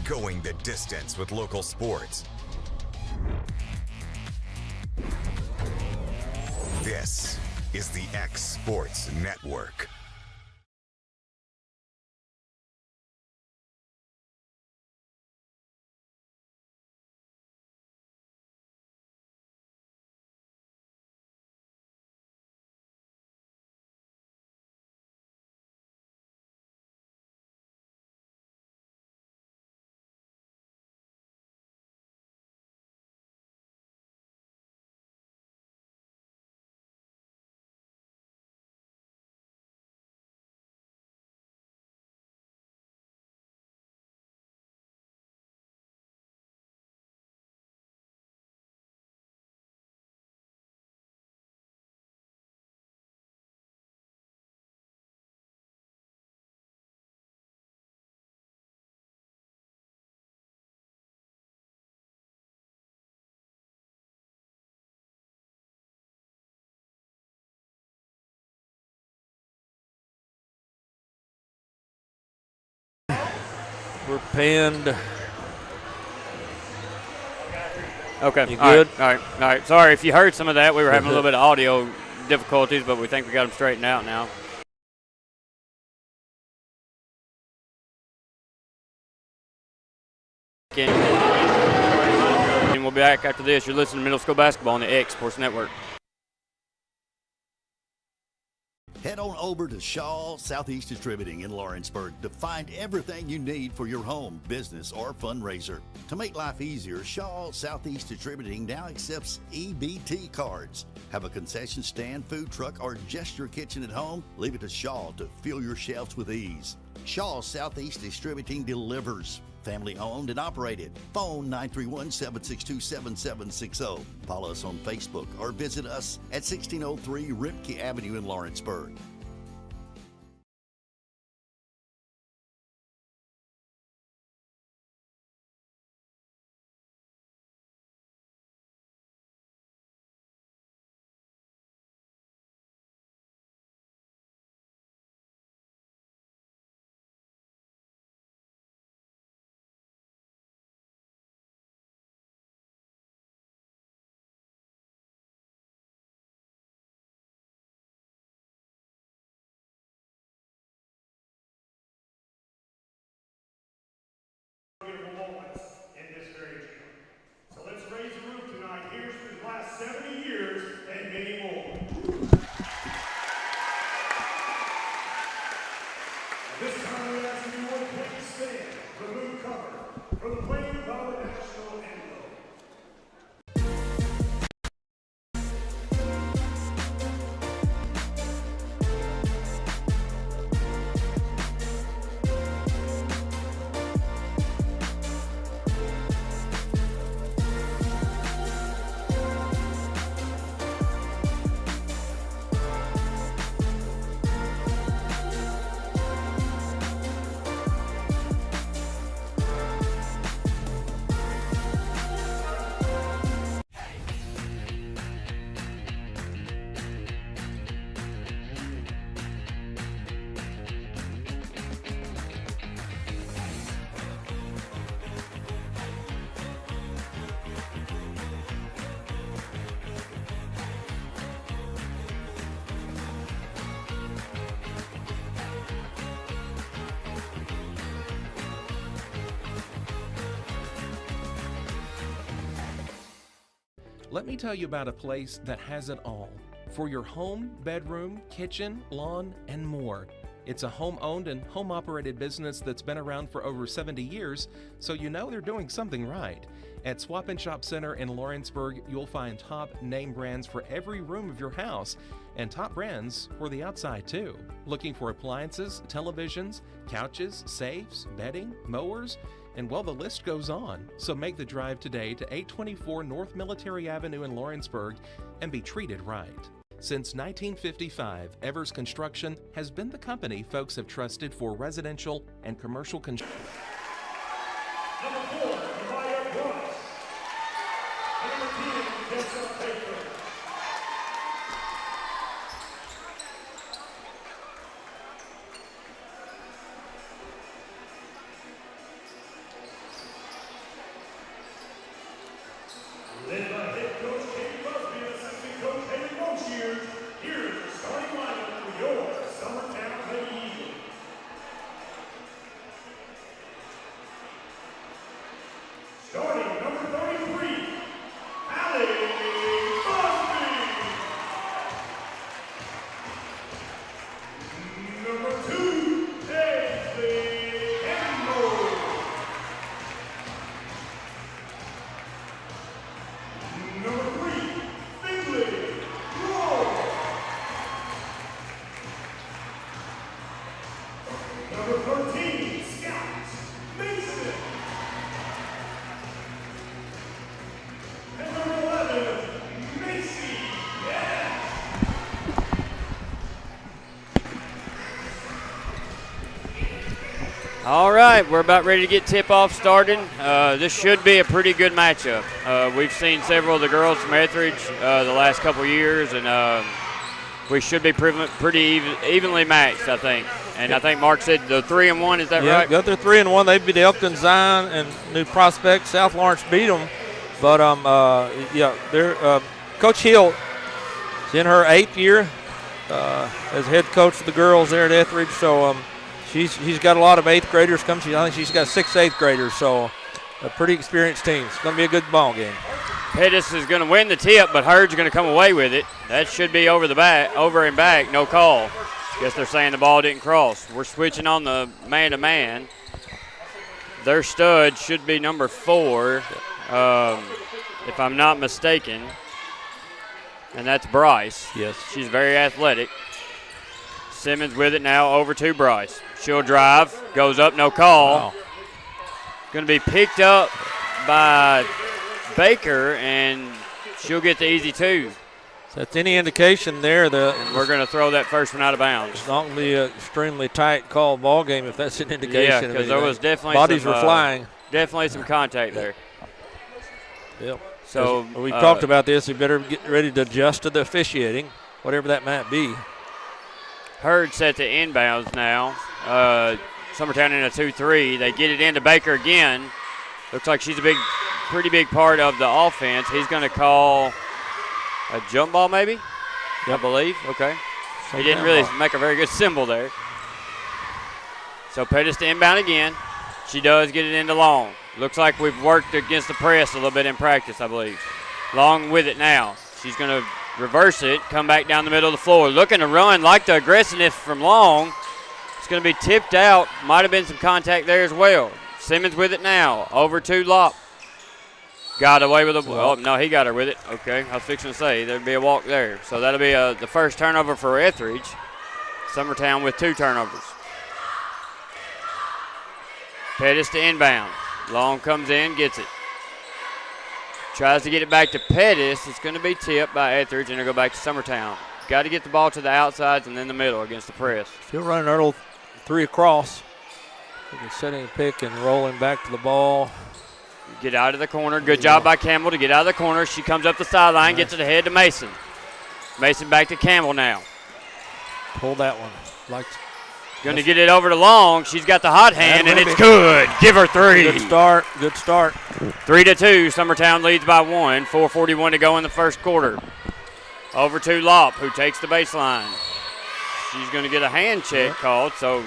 going the distance with local sports. This is the X Sports Network. We're pinned. Okay. You good? All right. Sorry if you heard some of that. We were having a little bit of audio difficulties, but we think we got them straightened out now. And we'll be back after this. You're listening to Middle School Basketball on the X Sports Network. Head on over to Shaw Southeast Distributing in Lawrenceburg to find everything you need for your home, business, or fundraiser. To make life easier, Shaw Southeast Distributing now accepts EBT cards. Have a concession stand, food truck, or just your kitchen at home? Leave it to Shaw to fill your shelves with ease. Shaw Southeast Distributing delivers. Family owned and operated. Phone 931-762-7760. Follow us on Facebook or visit us at 1603 Ripke Avenue in Lawrenceburg. Beautiful moments in this very gym. So let's raise the roof tonight. Here's for the last 70 years and many more. At this time, we ask everyone please stand, remove cover for the playing of our national anthem. Let me tell you about a place that has it all for your home, bedroom, kitchen, lawn, and more. It's a home-owned and home-operated business that's been around for over 70 years, so you know they're doing something right. At Swap and Shop Center in Lawrenceburg, you'll find top name brands for every room of your house and top brands for the outside too. Looking for appliances, televisions, couches, safes, bedding, mowers, and well, the list goes on. So make the drive today to 824 North Military Avenue in Lawrenceburg and be treated right. Since 1955, Evers Construction has been the company folks have trusted for residential and commercial construction. Number 4, Maya Brush. Number 10, Jessica Baker. Summertown Lady Eagles. Starting number 33, Allie Busby. Number 2, Paisley Campbell. Number 3, Finley Rowe. Number 13, Scout Mason. And number 11, Macy. Yeah. All right, we're about ready to get tip-off started. This should be a pretty good matchup. We've seen several of the girls from Ethridge the last couple years, and we should be pretty evenly matched, I think. And I think Mark said the 3-1. Is that right? Yeah, they're 3-1. They beat Elkton Zion and New Prospect. South Lawrence beat them, but they're Coach Hill is in her 8th year as head coach of the girls there at Ethridge. So he's got a lot of 8th graders come. I think she's got 6 8th graders. So a pretty experienced team. It's going to be a good ball game. Pettis is going to win the tip, but Hurd's going to come away with it. That should be over and back, no call. Guess they're saying the ball didn't cross. We're switching on the man-to-man. Their stud should be number 4, if I'm not mistaken, and that's Bryce. Yes. She's very athletic. Simmons with it now over to Bryce. She'll drive, goes up, no call. Wow. Going to be picked up by Baker, and she'll get the easy 2. So that's any indication there. And we're going to throw that first one out of bounds. It's not going to be an extremely tight call ball game if that's an indication. Yeah, of because there anything. was definitely bodies were flying. Definitely some contact there. Yep. So we talked about this. We better get ready to adjust to the officiating, whatever that might be. Hurd set to inbounds now. Summertown in a 2-3. They get it into Baker again. Looks like she's a pretty big part of the offense. He's going to call a jump ball, maybe? Yep. I believe. Okay. He didn't really make a very good symbol there. So Pettis to inbound again. She does get it into Long. Looks like we've worked against the press a little bit in practice, I believe. Long with it now. She's going to reverse it, come back down the middle of the floor. Looking to run, like the aggressiveness from Long. It's going to be tipped out. Might have been some contact there as well. Simmons with it now. Over to Lop. Got away with a oh, no, he got her with it. Okay, I was fixing to say there'd be a walk there. So that'll be the first turnover for Ethridge. Summertown with 2 turnovers. Pettis to inbound. Long comes in, gets it. Tries to get it back to Pettis. It's going to be tipped by Ethridge, and it'll go back to Summertown. Got to get the ball to the outsides and then the middle against the press. Still running our little 3 across. Setting a pick and rolling back to the ball. Get out of the corner. Good job by Campbell to get out of the corner. She comes up the sideline, gets it ahead to Mason. Mason back to Campbell now. Pull that one. Going to get it over to Long. She's got the hot hand, and it's good. Give her 3. Good start. Good start. 3-2. Summertown leads by 1. 4:41 to go in the first quarter. Over to Lop, who takes the baseline. She's going to get a hand check called. So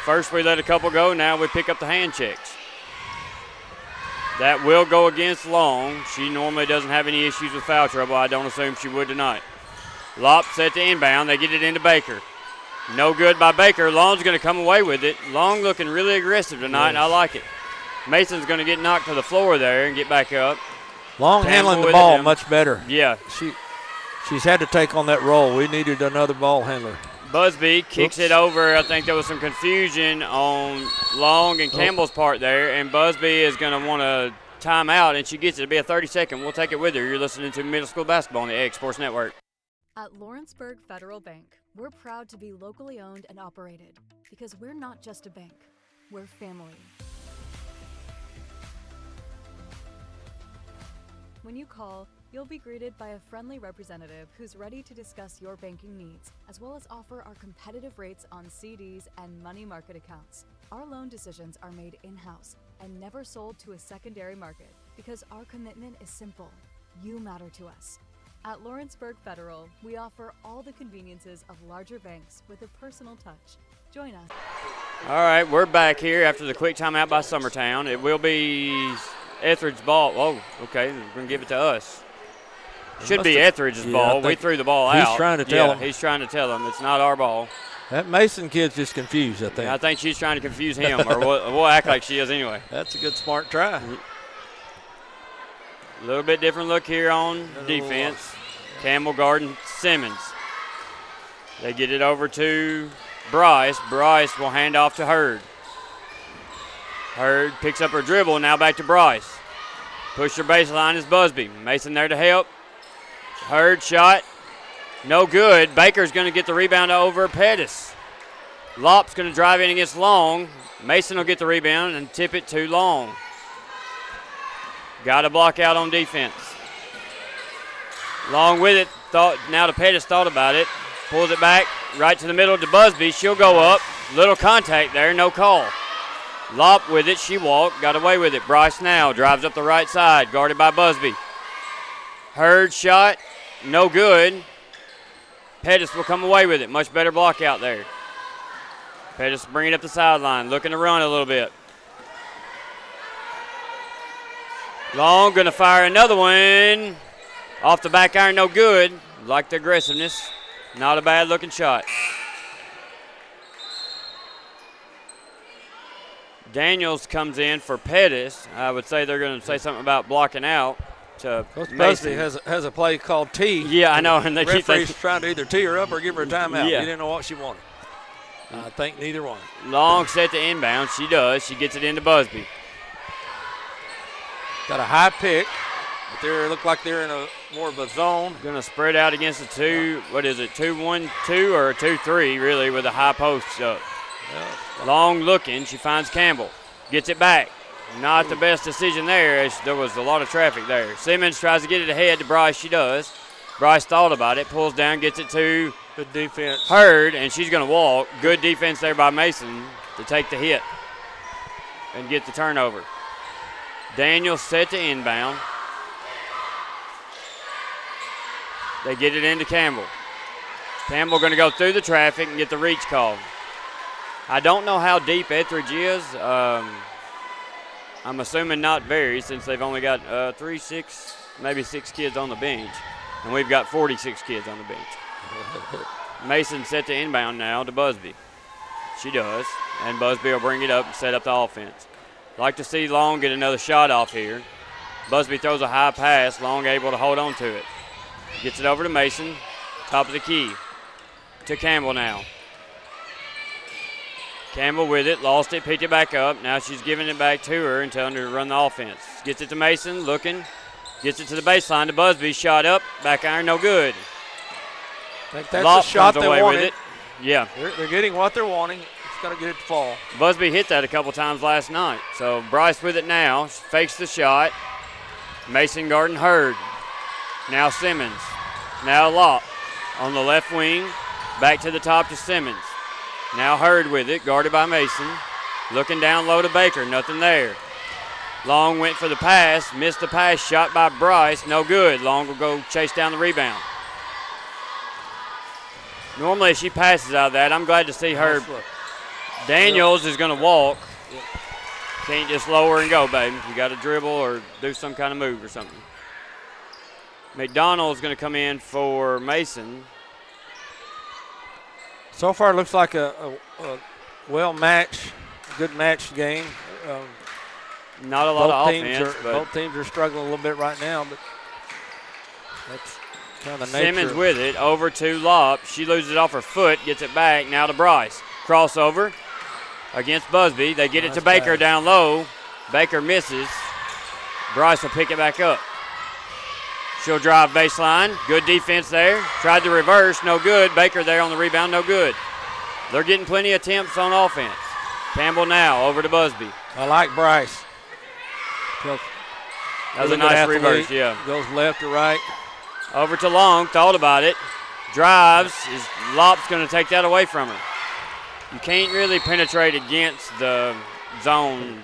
first we let a couple go. Now we pick up the hand checks. That will go against Long. She normally doesn't have any issues with foul trouble. I don't assume she would tonight. Lop set to inbound. They get it into Baker. No good by Baker. Long's going to come away with it. Long looking really aggressive tonight, and I like it. Mason's going to get knocked to the floor there and get back up. Long handling the ball much better. Yeah. She's had to take on that role. We needed another ball handler. Busby kicks it over. I think there was some confusion on Long and Campbell's part there, and Busby is going to want to time out, and she gets it. It'll be a 30-second. We'll take it with her. You're listening to Middle School Basketball on the AX Sports Network. At Lawrenceburg Federal Bank, we're proud to be locally owned and operated because we're not just a bank, we're family. When you call, you'll be greeted by a friendly representative who's ready to discuss your banking needs, as well as offer our competitive rates on CDs and money market accounts. Our loan decisions are made in-house and never sold to a secondary market because our commitment is simple. You matter to us. At Lawrenceburg Federal, we offer all the conveniences of larger banks with a personal touch. Join us. All right, we're back here after the quick timeout by Summertown. It will be Ethridge's ball. Oh, okay, we're going to give it to us. Should be Ethridge's ball. We threw the ball out. He's trying to tell him. He's trying to tell him it's not our ball. That Mason kid's just confused, I think. Yeah, I think she's trying to confuse him, or we'll act like she is anyway. That's a good, smart try. A little bit different look here on defense. Campbell guarding Simmons. They get it over to Bryce. Bryce will hand off to Hurd. Hurd picks up her dribble, now back to Bryce. Push her baseline is Busby. Mason there to help. Hurd shot, no good. Baker's going to get the rebound over Pettis. Lop's going to drive in against Long. Mason will get the rebound and tip it to Long. Got a block out on defense. Long with it. Now the Pettis thought about it. Pulls it back right to the middle to Busby. She'll go up. Little contact there, no call. Lop with it. She walked. Got away with it. Bryce now drives up the right side. Guarded by Busby. Hurd shot. No good. Pettis will come away with it. Much better block out there. Pettis bringing it up the sideline. Looking to run a little bit. Long going to fire another one. Off the back iron, no good. Like the aggressiveness. Not a bad looking shot. Daniels comes in for Pettis. I would say they're going to say something about blocking out to Coach Mason. Busby has a play called T. Yeah, I know. And they keep referee's trying to either tee her up or give her a timeout. Yeah. He didn't know what she wanted. I think neither one. Long set to inbound. She does. She gets it into Busby. Got a high pick, but they look like they're in a more of a zone. Going to spread out against the 2-1-2 or a 2-3 really with a high post up. Long looking. She finds Campbell. Gets it back. Not the best decision there as there was a lot of traffic there. Simmons tries to get it ahead to Bryce. She does. Bryce thought about it. Pulls down. Gets it to good defense. Hurd, and she's going to walk. Good defense there by Mason to take the hit and get the turnover. Daniels set to inbound. They get it into Campbell. Campbell going to go through the traffic and get the reach call. I don't know how deep Ethridge is. I'm assuming not very since they've only got maybe 6 kids on the bench. And we've got 46 kids on the bench. Mason set to inbound now to Busby. She does. And Busby will bring it up and set up the offense. Like to see Long get another shot off here. Busby throws a high pass. Long able to hold on to it. Gets it over to Mason. Top of the key. To Campbell now. Campbell with it. Lost it. Picked it back up. Now she's giving it back to her and telling her to run the offense. Gets it to Mason. Looking. Gets it to the baseline to Busby. Shot up. Back iron. No good. I think that's the shot they wanted. With it. Yeah. They're getting what they're wanting. It's got to get it to fall. Busby hit that a couple times last night. So Bryce with it now. Fakes the shot. Mason guarding Hurd. Now Simmons. Now Locke on the left wing. Back to the top to Simmons. Now Hurd with it. Guarded by Mason. Looking down low to Baker. Nothing there. Long went for the pass. Missed the pass. Shot by Bryce. No good. Long will go chase down the rebound. Normally she passes out of that. I'm glad to see her. Daniels is going to walk. Can't just lower and go, baby. You got to dribble or do some kind of move or something. McDonald's going to come in for Mason. So far, it looks like a well-matched, good matched game. Not a lot of offense. Both teams are struggling a little bit right now, but that's kind of the nature. Simmons with it over to Lop. She loses it off her foot, gets it back. Now to Bryce. Crossover against Busby. They get it to Baker down low. Baker misses. Bryce will pick it back up. She'll drive baseline. Good defense there. Tried to reverse. No good. Baker there on the rebound. No good. They're getting plenty of attempts on offense. Campbell now over to Busby. I like Bryce. That was a nice reverse, yeah. Goes left to right. Over to Long. Thought about it. Drives. Lop's going to take that away from her. You can't really penetrate against the zone.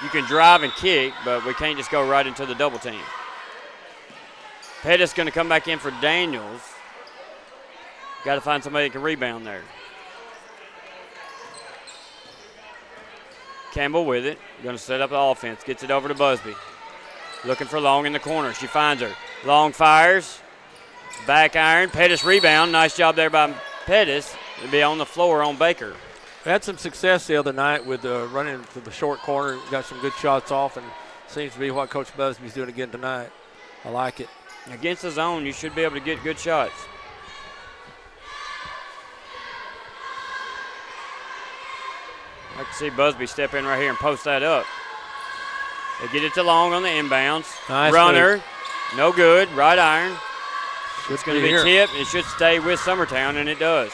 You can drive and kick, but we can't just go right into the double team. Pettis going to come back in for Daniels. Got to find somebody that can rebound there. Campbell with it. Going to set up the offense. Gets it over to Busby. Looking for Long in the corner. She finds her. Long fires. Back iron. Pettis rebound. Nice job there by Pettis. It'll be on the floor on Baker. We had some success the other night with running to the short corner. Got some good shots off, and seems to be what Coach Busby's doing again tonight. I like it. Against the zone, you should be able to get good shots. I can see Busby step in right here and post that up. They get it to Long on the inbounds. Nice Runner, move. no good. Right iron. Should It's going to be here. tipped. It should stay with Summertown, and it does.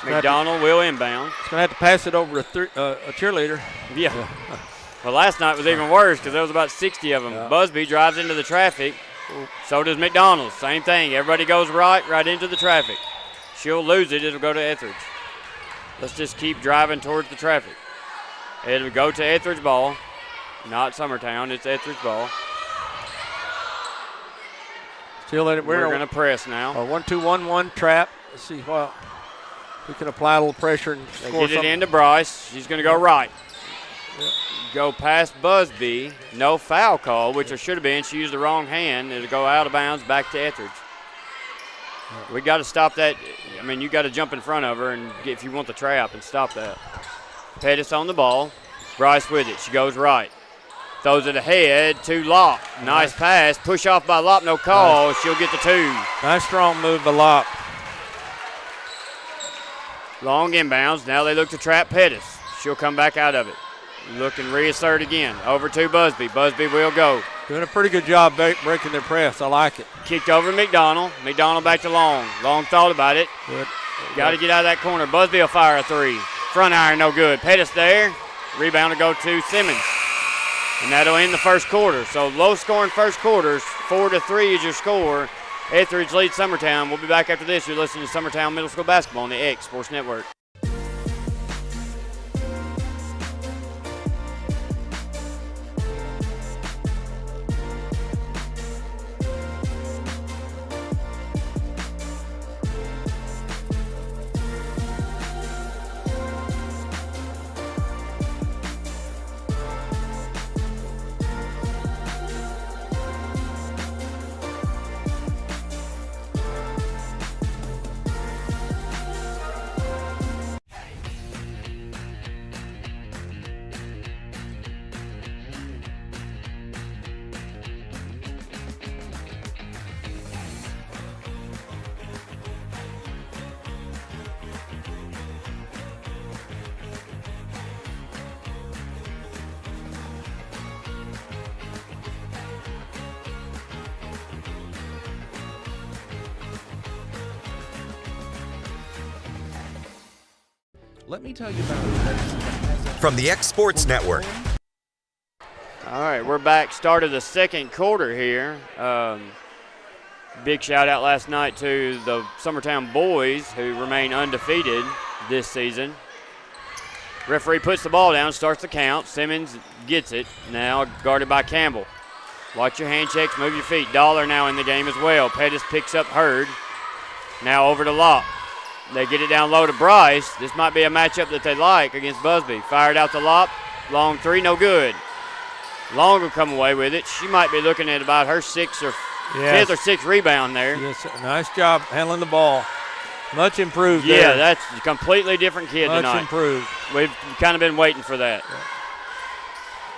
McDonald will inbound. He's going to have to pass it over a cheerleader. Yeah. Well, last night was even worse because there was about 60 of them. Yeah. Busby drives into the traffic. So does McDonald. Same thing. Everybody goes right into the traffic. She'll lose it. It'll go to Ethridge. Let's just keep driving towards the traffic. It'll go to Ethridge ball. Not Summertown. It's Ethridge ball. Still at it. We're going to press now. A 1-2-1-1 trap. Let's see what we can apply a little pressure and They score get it something. into Bryce. She's going to go right. Yep. Go past Busby. No foul call, which there should have been. She used the wrong hand. It'll go out of bounds back to Ethridge. We got to stop that. I mean, you got to jump in front of her and if you want the trap and stop that. Pettis on the ball. Bryce with it. She goes right. Throws it ahead to Lopp. Nice pass. Push off by Lopp. No call. Nice. She'll get the two. Nice strong move by Lopp. Long inbounds. Now they look to trap Pettis. She'll come back out of it. Look and reassert again. Over to Busby. Busby will go. Doing a pretty good job breaking their press. I like it. Kicked over to McDonald. McDonald back to Long. Long thought about it. Good. Got to get out of that corner. Busby will fire a three. Front iron, no good. Pettis there. Rebound to go to Simmons. And that'll end the first quarter. So low-scoring first quarters. 4-3 is your score. Ethridge leads Summertown. We'll be back after this. You're listening to Summertown Middle School Basketball on the X Sports Network. Let me tell you about a place that has a From the X Sports Network. All right, we're back. Started the second quarter here. Big shout out last night to the Summertown boys who remain undefeated this season. Referee puts the ball down, starts the count. Simmons gets it. Now guarded by Campbell. Watch your hand checks, move your feet. Dollar now in the game as well. Pettis picks up Hurd. Now over to Lopp. They get it down low to Bryce. This might be a matchup that they like against Busby. Fired out to Lopp. Long three, no good. Long will come away with it. She might be looking at about her fifth or sixth rebound there. Yes, nice job handling the ball. Much improved Yeah, there. that's a completely different kid Much tonight. improved. We've kind of been waiting for that. Yeah.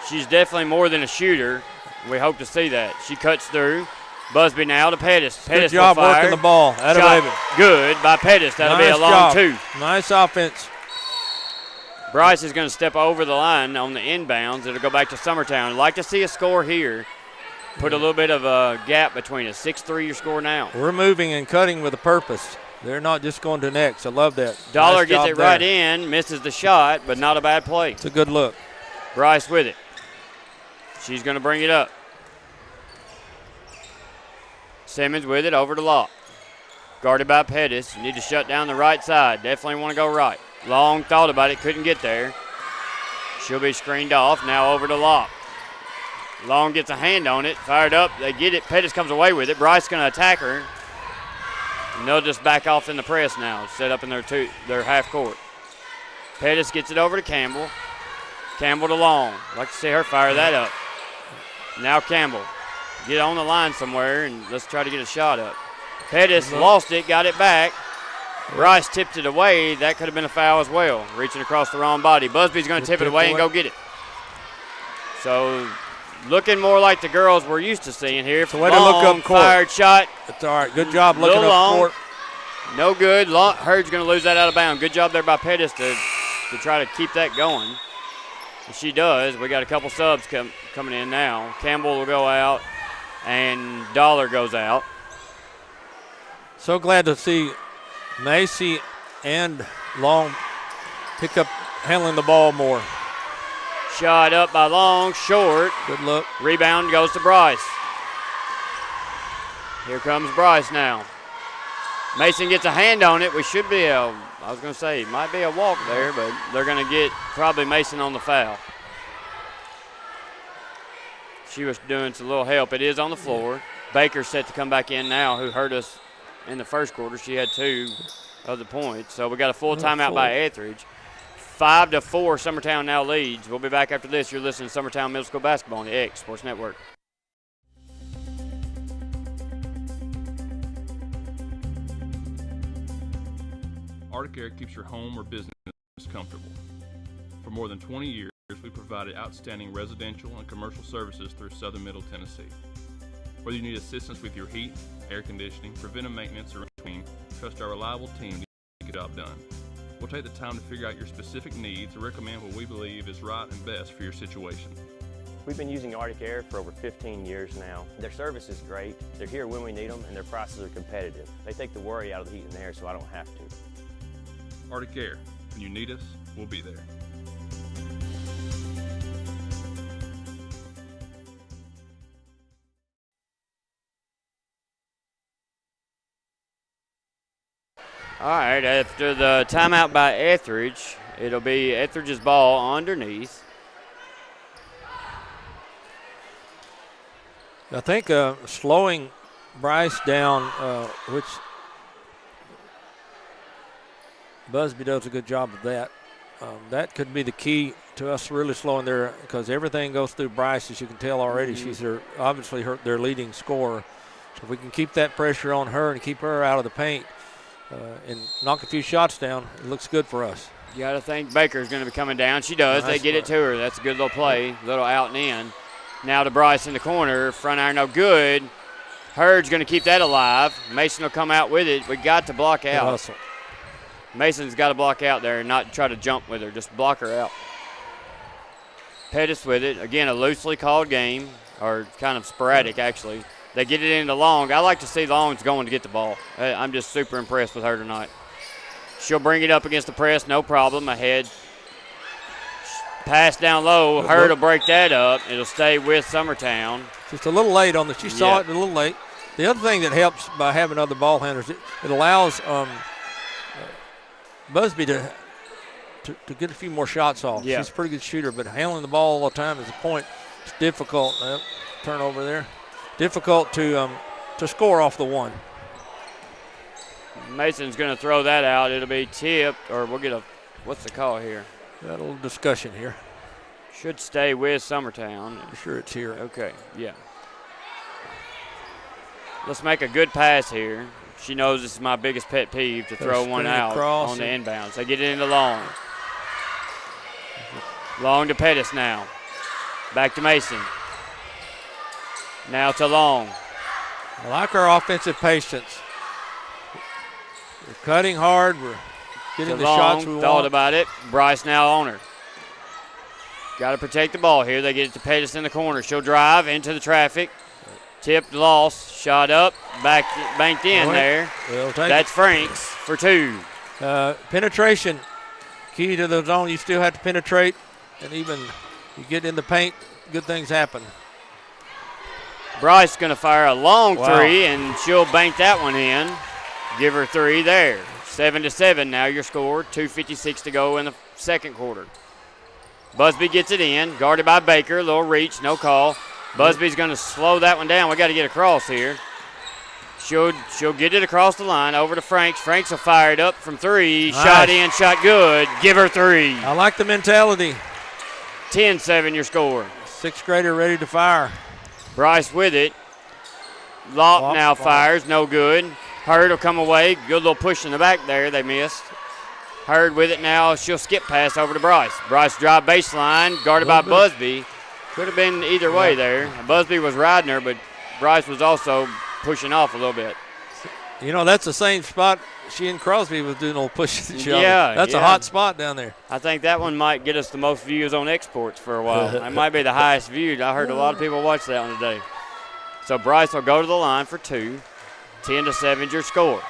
She's definitely more than a shooter. We hope to see that. She cuts through. Busby now to Pettis. Pettis Good job will fire. working the ball. Atta Shot baby. good by Pettis. That'll be Nice a long job. two. Nice offense. Bryce is going to step over the line on the inbounds. It'll go back to Summertown. I'd like to see a score here. Put a little bit of a gap between us. 6-3 your score now. We're moving and cutting with a purpose. They're not just going to next. I love that. Dollar Nice gets job it right there. in, misses the shot, but not a bad play. It's a good look. Bryce with it. She's going to bring it up. Simmons with it over to Lopp. Guarded by Pettis. You need to shut down the right side. Definitely want to go right. Long thought about it, couldn't get there. She'll be screened off. Now over to Lopp. Long gets a hand on it, fired up. They get it. Pettis comes away with it. Bryce going to attack her. And they'll just back off in the press now, set up in their half court. Pettis gets it over to Campbell. Campbell to Long. Like to see her fire that up. Now Campbell. Get on the line somewhere, and let's try to get a shot up. Pettis lost it, got it back. Bryce tipped it away. That could have been a foul as well, reaching across the wrong body. Busby's going to tip it away and go get it. So looking more like the girls we're used to seeing here. So way to look up court. Fired shot. That's all right. Good job looking up court. No good. Hurd's going to lose that out of bounds. Good job there by Pettis to try to keep that going. And she does. We got a couple subs coming in now. Campbell will go out, and Dollar goes out. So glad to see Macy and Long pick up handling the ball more. Shot up by Long, short. Good look. Rebound goes to Bryce. Here comes Bryce now. Mason gets a hand on it. We should be I was going to say, might be a walk there, but they're going to get probably Mason on the foul. She was doing some little help. It is on the floor. Baker's set to come back in now, who hurt us in the first quarter. She had 2 of the points. So we got a full timeout by Ethridge. 5-4, Summertown now leads. We'll be back after this. You're listening to Summertown Middle School Basketball on the X Sports Network. Arctic Air keeps your home or business comfortable. For more than 20 years, we provided outstanding residential and commercial services through Southern Middle Tennessee. Whether you need assistance with your heat, air conditioning, preventive maintenance, or between, trust our reliable team to get the job done. We'll take the time to figure out your specific needs and recommend what we believe is right and best for your situation. We've been using Arctic Air for over 15 years now. Their service is great, they're here when we need them, and their prices are competitive. They take the worry out of the heat and air so I don't have to. Arctic Air, when you need us, we'll be there. All right, after the timeout by Ethridge, it'll be Ethridge's ball underneath. I think slowing Bryce down, which Busby does a good job of that. That could be the key to us really slowing there, because everything goes through Bryce, as you can tell already. Mm-hmm. She's obviously their leading scorer. So if we can keep that pressure on her and keep her out of the paint and knock a few shots down, it looks good for us. You got to think Baker's going to be coming down. She does. Nice. They get it to her. That's a good little play, little out and in. Now to Bryce in the corner. Front iron no good. Hurd's going to keep that alive. Mason will come out with it. We got to block out. Hustle. Mason's got to block out there and not try to jump with her. Just block her out. Pettis with it. Again, a loosely called game, or kind of sporadic, actually. They get it into Long. I like to see Long's going to get the ball. I'm just super impressed with her tonight. She'll bring it up against the press, no problem. Ahead. Pass down low. Hurd will break that up. It'll stay with Summertown. Just a little late on she saw it a little late. The other thing that helps by having other ball handlers, it allows Busby to get a few more shots off. Yeah. She's a pretty good shooter, but handling the ball all the time is a point. It's difficult. Turnover there. Difficult to score off the one. Mason's going to throw that out. It'll be tipped, or we'll get what's the call here? Got a little discussion here. Should stay with Summertown. I'm sure it's here. Okay, yeah. Let's make a good pass here. She knows this is my biggest pet peeve, to throw one out on the inbounds. They get it into Long. Long to Pettis now. Back to Mason. Now to Long. I like our offensive patience. We're cutting hard. We're getting the shots we want. Thought about it. Bryce now on her. Got to protect the ball here. They get it to Pettis in the corner. She'll drive into the traffic. Tipped, lost, shot up, banked in there. That's Franks for 2. Penetration, key to the zone. You still have to penetrate, and even you get in the paint, good things happen. Bryce going to fire a long 3, and she'll bank that one in. Give her 3 there. 7-7 now your score. 2:56 to go in the second quarter. Busby gets it in, guarded by Baker. Little reach, no call. Busby's going to slow that one down. We got to get across here. She'll get it across the line over to Franks. Franks will fire it up from 3. Nice. Shot in, shot good. Give her 3. I like the mentality. 10-7 your score. 6th grader ready to fire. Bryce with it. Locke now fires, no good. Hurd will come away. Good little push in the back there. They missed. Hurd with it now. She'll skip pass over to Bryce. Bryce drive baseline, guarded by Busby. Could have been either way there. Busby was riding her, but Bryce was also pushing off a little bit. You know, that's the same spot she and Crosby was doing a little push at each other. Yeah, that's a hot spot down there. I think that one might get us the most views on exports for a while. It might be the highest viewed. I heard a lot of people watch that one today. So Bryce will go to the line for 2. 10-7 your score.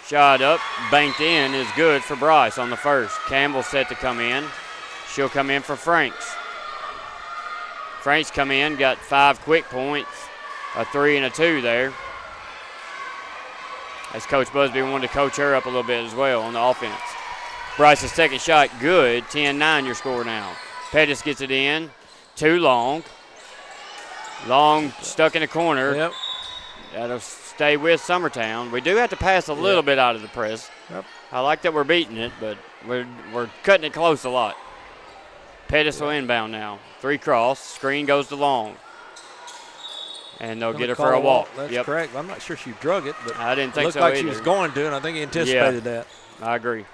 Shot up, banked in is good for Bryce on the first. Campbell set to come in. She'll come in for Franks. Franks come in, got 5 quick points, a 3 and a 2 there. As Coach Busby wanted to coach her up a little bit as well on the offense. Bryce's second shot, good. 10-9 your score now. Pettis gets it in. Too long. Long stuck in the corner. Yep. That'll stay with Summertown. We do have to pass a little bit out of the press. Yep. I like that we're beating it, but we're cutting it close a lot. Pettis will inbound now. 3 cross. Screen goes to Long. And they'll get her for a walk. That's correct. I'm not sure she drug it, but I didn't think it looked so like either. she was going to, and I think he anticipated that. I agree.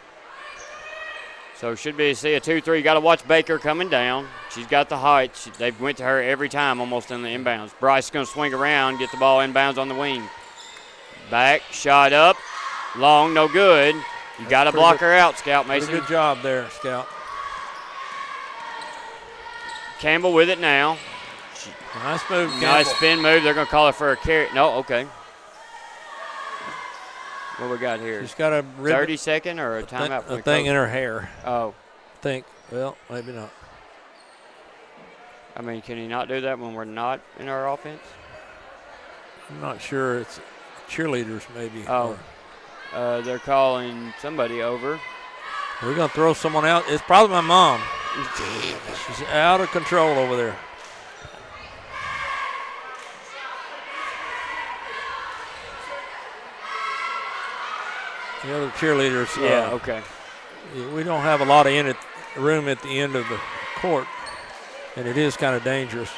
So should be a 2-3. Got to watch Baker coming down. She's got the height. They went to her every time almost in the inbounds. Bryce is going to swing around, get the ball inbounds on the wing. Back, shot up. Long, no good. You got to block her out, Scout Mason. Good job there, Scout. Campbell with it now. Nice move, Campbell. Nice spin move. They're going to call it for a carry. No, okay. What we got here? She's got a 30-second or a timeout? A thing in her hair. Oh. I think. Well, maybe not. I mean, can he not do that when we're not in our offense? I'm not sure. It's cheerleaders maybe. Oh. They're calling somebody over. We're going to throw someone out. It's probably my mom. She's out of control over there. The other cheerleaders. Yeah, okay. We don't have a lot of room at the end of the court, and it is kind of dangerous.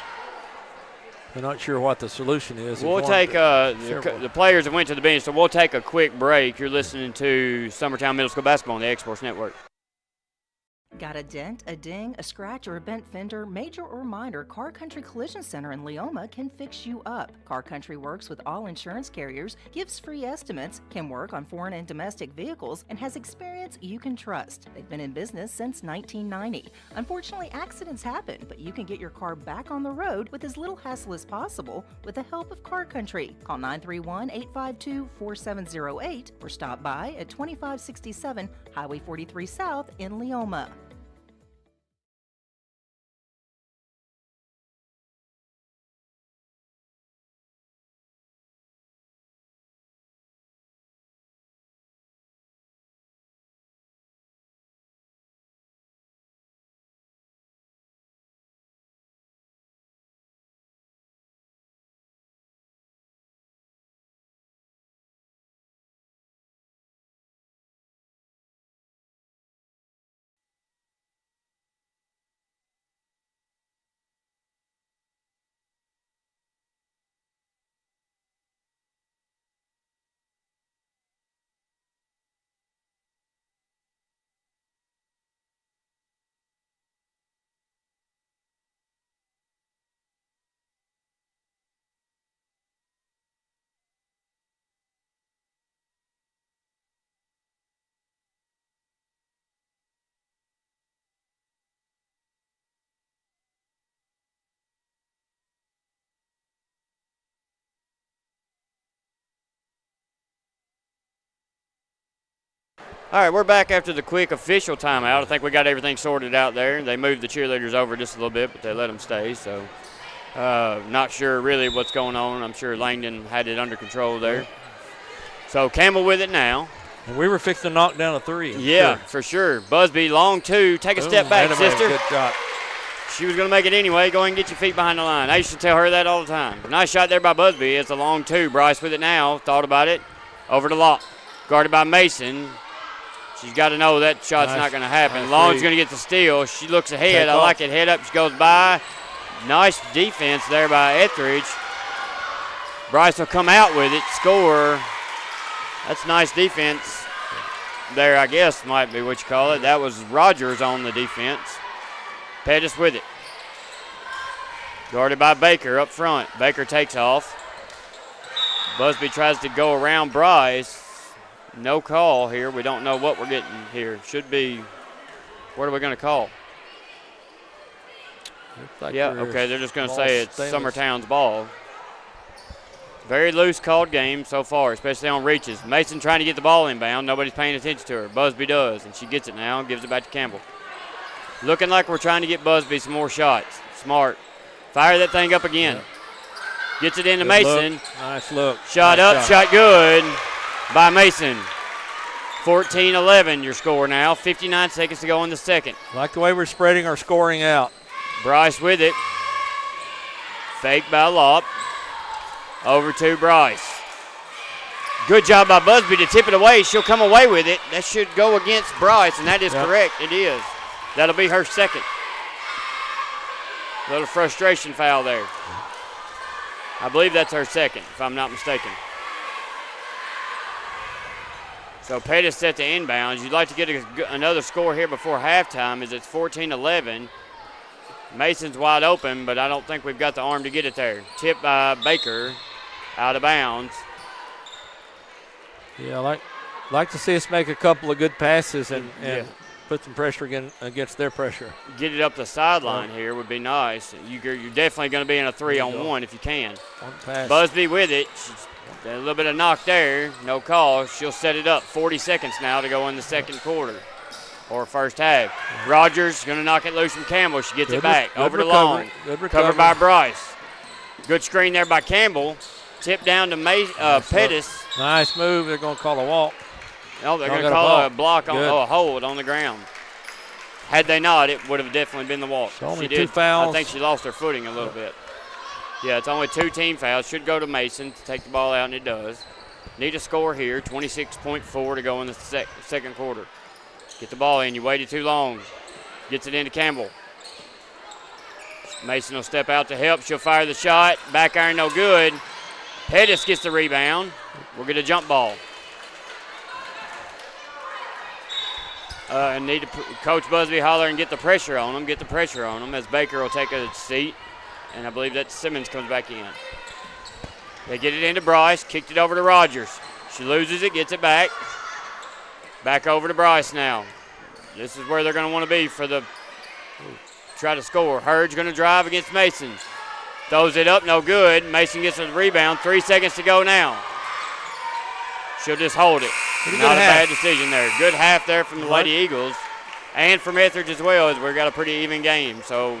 We're not sure what the solution is. We'll take the players that went to the bench, so we'll take a quick break. You're listening to Summertown Middle School Basketball on the Exports Network. Got a dent, a ding, a scratch, or a bent fender? Major or minor, Car Country Collision Center in Leoma can fix you up. Car Country works with all insurance carriers, gives free estimates, can work on foreign and domestic vehicles, and has experience you can trust. They've been in business since 1990. Unfortunately, accidents happen, but you can get your car back on the road with as little hassle as possible with the help of Car Country. Call 931-852-4708 or stop by at 2567 Highway 43 South in Leoma. All right, we're back after the quick official timeout. I think we got everything sorted out there. They moved the cheerleaders over just a little bit, but they let them stay. So not sure really what's going on. I'm sure Langdon had it under control there. So Campbell with it now. And we were fixing to knock down a 3. Yeah, for sure. Busby, long 2. Take a step back, sister. Good shot. She was going to make it anyway. Go ahead and get your feet behind the line. I used to tell her that all the time. Nice shot there by Busby. It's a long 2. Bryce with it now. Thought about it. Over to Locke. Guarded by Mason. She's got to know that shot's not going to happen. Long's going to get the steal. She looks ahead. I like it. Head up. She goes by. Nice defense there by Ethridge. Bryce will come out with it. Score. That's nice defense there, I guess, might be what you call it. That was Rogers on the defense. Pettis with it. Guarded by Baker up front. Baker takes off. Busby tries to go around Bryce. No call here. We don't know what we're getting here. Should be, what are we going to call? Like yeah, okay, they're just going to say it's Summertown's ball. Very loose called game so far, especially on reaches. Mason trying to get the ball inbound. Nobody's paying attention to her. Busby does, and she gets it now and gives it back to Campbell. Looking like we're trying to get Busby some more shots. Smart. Fire that thing up again. Yeah. Gets it into good Mason. Look. Nice look. Shot nice up, shot good by Mason. 14-11 your score now. 59 seconds to go in the second. Like the way we're spreading our scoring out. Bryce with it. Fake by Lopp. Over to Bryce. Good job by Busby to tip it away. She'll come away with it. That should go against Bryce, and that is correct. It is. That'll be her second. Little frustration foul there. I believe that's her second, if I'm not mistaken. So Pettis set to inbounds. You'd like to get another score here before halftime as it's 14-11. Mason's wide open, but I don't think we've got the arm to get it there. Tip by Baker, out of bounds. Yeah, like to see us make a couple of good passes and put some pressure against their pressure. Get it up the sideline here would be nice. You're definitely going to be in a 3-on-1 if you can. One pass. Busby with it. She's got a little bit of knock there. No call. She'll set it up. 40 seconds now to go in the second quarter. Or first half. Rogers going to knock it loose from Campbell. She gets it back. Over to Long. Good recovery. Covered by Bryce. Good screen there by Campbell. Tip down to Pettis. Nice move. They're going to call a walk. No, they're going to call a block on a hold on the ground. Had they not, it would have definitely been the walk. It's only 2 fouls. I think she lost her footing a little bit. Yeah, it's only 2 team fouls. Should go to Mason to take the ball out, and it does. Need a score here. 26.4 to go in the second quarter. Get the ball in. You waited too long. Gets it into Campbell. Mason will step out to help. She'll fire the shot. Back iron, no good. Pettis gets the rebound. We'll get a jump ball. And need to Coach Busby holler and get the pressure on them. Get the pressure on them as Baker will take a seat. And I believe that Simmons comes back in. They get it into Bryce. Kicked it over to Rogers. She loses it, gets it back. Back over to Bryce now. This is where they're going to want to be for the try to score. Hurd's going to drive against Mason. Throws it up, no good. Mason gets a rebound. 3 seconds to go now. She'll just hold it. Not a bad decision there. Good half there from the Lady Eagles. And from Ethridge as well, as we've got a pretty even game. So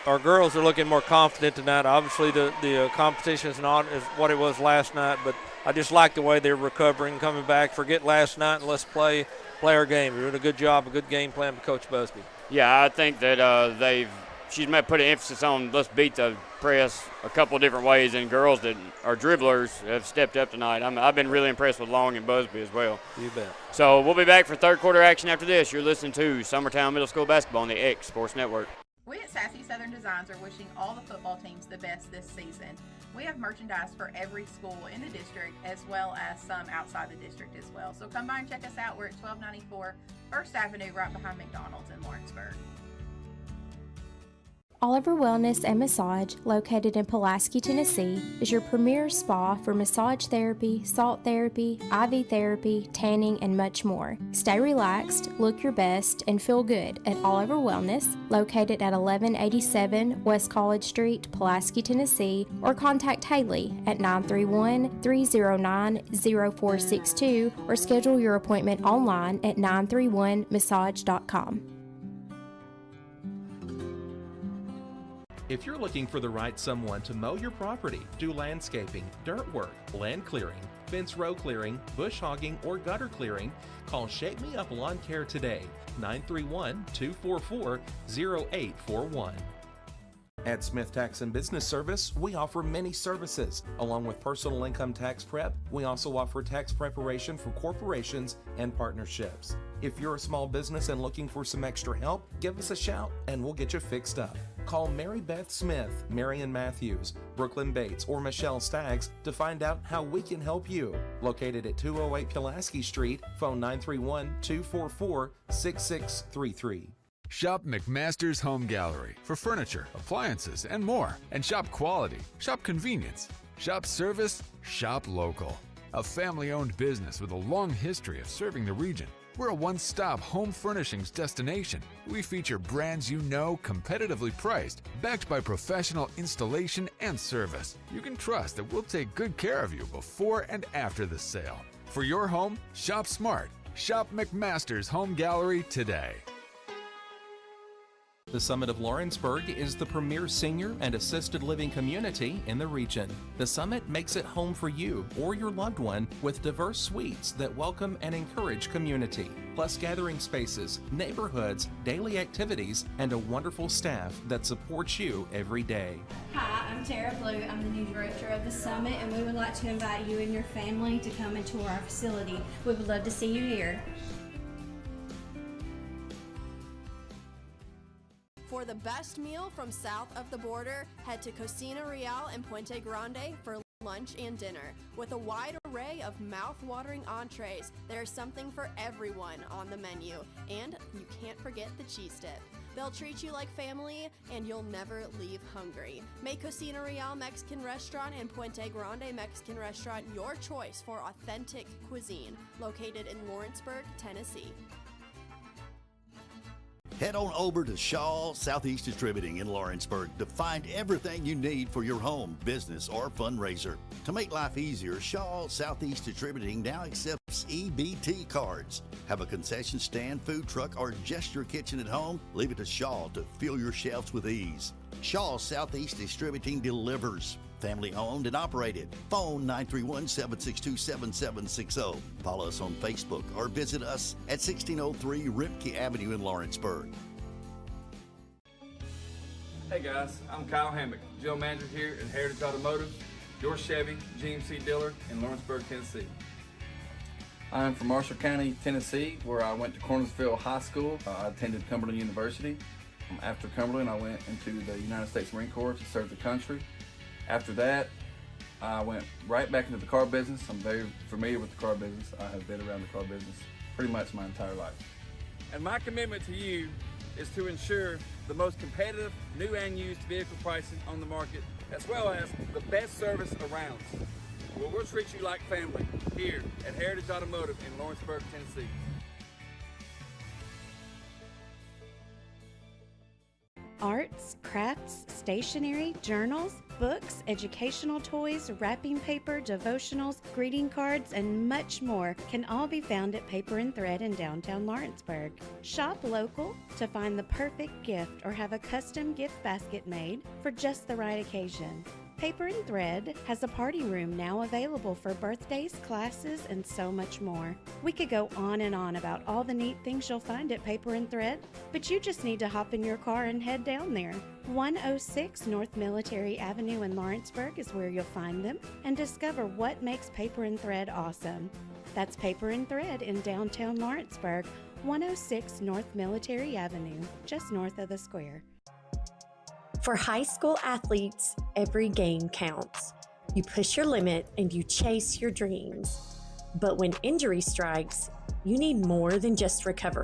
our girls are looking more confident tonight. Obviously, the competition is not as what it was last night, but I just like the way they're recovering, coming back. Forget last night and let's play our game. We're doing a good job, a good game plan with Coach Busby. Yeah, I think that she's put an emphasis on let's beat the press a couple different ways, and girls that are dribblers have stepped up tonight. I've been really impressed with Long and Busby as well. You bet. So we'll be back for third quarter action after this. You're listening to Summertown Middle School Basketball on the X Sports Network. We at Sassy Southern Designs are wishing all the football teams the best this season. We have merchandise for every school in the district as well as some outside the district as well. So come by and check us out. We're at 1294 First Avenue right behind McDonald's in Lawrenceburg. Oliver Wellness and Massage, located in Pulaski, Tennessee, is your premier spa for massage therapy, salt therapy, IV therapy, tanning, and much more. Stay relaxed, look your best, and feel good at Oliver Wellness, located at 1187 West College Street, Pulaski, Tennessee, or contact Haley at 931-309-0462 or schedule your appointment online at 931massage.com. If you're looking for the right someone to mow your property, do landscaping, dirt work, land clearing, fence row clearing, bush hogging, or gutter clearing, call Shape Me Up Lawn Care today, 931-244-0841. At Smith Tax and Business Service, we offer many services. Along with personal income tax prep, we also offer tax preparation for corporations and partnerships. If you're a small business and looking for some extra help, give us a shout and we'll get you fixed up. Call Mary Beth Smith, Marion Matthews, Brooklyn Bates, or Michelle Staggs to find out how we can help you. Located at 208 Pulaski Street, phone 931-244-6633. Shop McMaster's Home Gallery for furniture, appliances, and more. And shop quality, shop convenience, shop service, shop local. A family-owned business with a long history of serving the region. We're a one-stop home furnishings destination. We feature brands you know, competitively priced, backed by professional installation and service. You can trust that we'll take good care of you before and after the sale. For your home, shop smart. Shop McMaster's Home Gallery today. The Summit of Lawrenceburg is the premier senior and assisted living community in the region. The Summit makes it home for you or your loved one with diverse suites that welcome and encourage community, plus gathering spaces, neighborhoods, daily activities, and a wonderful staff that supports you every day. Hi, I'm Tara Blue. I'm the new director of the Summit, and we would like to invite you and your family to come and tour our facility. We would love to see you here. For the best meal from south of the border, head to Cocina Real and Puente Grande for lunch and dinner. With a wide array of mouth-watering entrees, there's something for everyone on the menu. And you can't forget the cheese dip. They'll treat you like family, and you'll never leave hungry. Make Cocina Real Mexican Restaurant and Puente Grande Mexican Restaurant your choice for authentic cuisine, located in Lawrenceburg, Tennessee. Head on over to Shaw Southeast Distributing in Lawrenceburg to find everything you need for your home, business, or fundraiser. To make life easier, Shaw Southeast Distributing now accepts EBT cards. Have a concession stand, food truck, or just your kitchen at home? Leave it to Shaw to fill your shelves with ease. Shaw Southeast Distributing delivers. Family owned and operated. Phone 931-762-7760. Follow us on Facebook or visit us at 1603 Rimke Avenue in Lawrenceburg. Hey guys, I'm Kyle Hammock, General Manager here at Heritage Automotive, your Chevy GMC dealer in Lawrenceburg, Tennessee. I'm from Marshall County, Tennessee, where I went to Cornersville High School. I attended Cumberland University. After Cumberland, I went into the United States Marine Corps to serve the country. After that, I went right back into the car business. I'm very familiar with the car business. I have been around the car business pretty much my entire life. And my commitment to you is to ensure the most competitive new and used vehicle pricing on the market, as well as the best service around. Well, we'll treat you like family here at Heritage Automotive in Lawrenceburg, Tennessee. Arts, crafts, stationery, journals, books, educational toys, wrapping paper, devotionals, greeting cards, and much more can all be found at Paper and Thread in downtown Lawrenceburg. Shop local to find the perfect gift or have a custom gift basket made for just the right occasion. Paper and Thread has a party room now available for birthdays, classes, and so much more. We could go on and on about all the neat things you'll find at Paper and Thread, but you just need to hop in your car and head down there. 106 North Military Avenue in Lawrenceburg is where you'll find them and discover what makes Paper and Thread awesome. That's Paper and Thread in downtown Lawrenceburg, 106 North Military Avenue, just north of the square. For high school athletes, every game counts. You push your limit and you chase your dreams. But when injury strikes, you need more than just recovery.